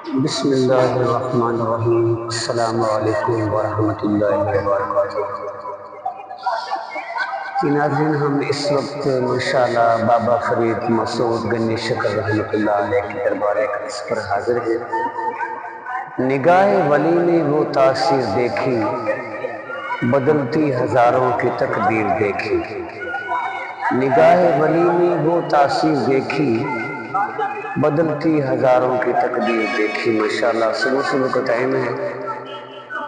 बिस्मिल्लाहिर्रहमानिर्रहीम। अस्सलामु अलैकुम वरहमतुल्लाहि वबरकातुहू। नाज़रीन, हम इस वक्त माशाअल्लाह बाबा फरीद मसूद गनी शक्र रहमतुल्लाह अलैह के दरबार अक़दस पर हाजिर हैं। निगाह वली ने वो तासीर देखी, बदलती हजारों की तकदीर देखी। निगाह वली ने वो तासीर देखी, बदलती हजारों की तकदीर देखी। माशाअल्लाह सुबह सुबह का टाइम है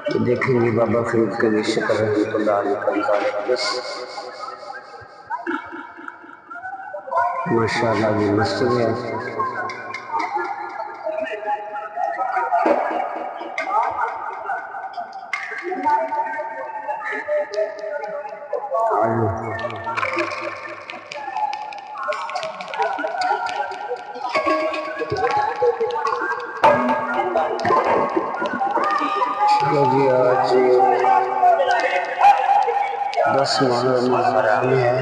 तो देखेंगे बाबा फरीद गनी शक्र रहमतुल्लाह अलैह का दरबार अक़दस। माशाअल्लाह ये मस्जिद है। चलो जी, आज 10 मुहर्रम हराम है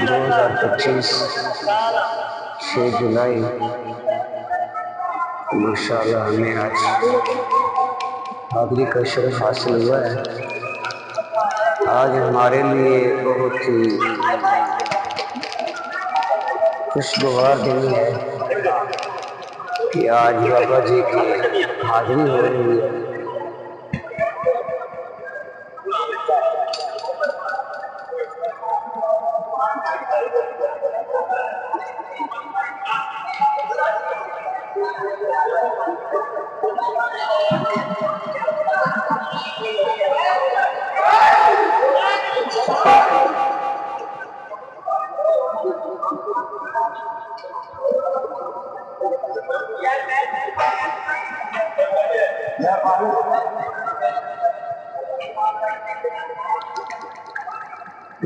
2025, 6 जुलाई। माशाअल्लाह हमें आज हाज़िरी का शरफ हासिल हुआ है। आज हमारे लिए बहुत ही खुशगवार दिन है कि आज बाबा जी की हाज़िरी हो रही है।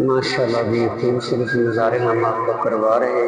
माशाअल्लाह भी खूबसूरत नज़ारे हम आपको करवा रहे हैं।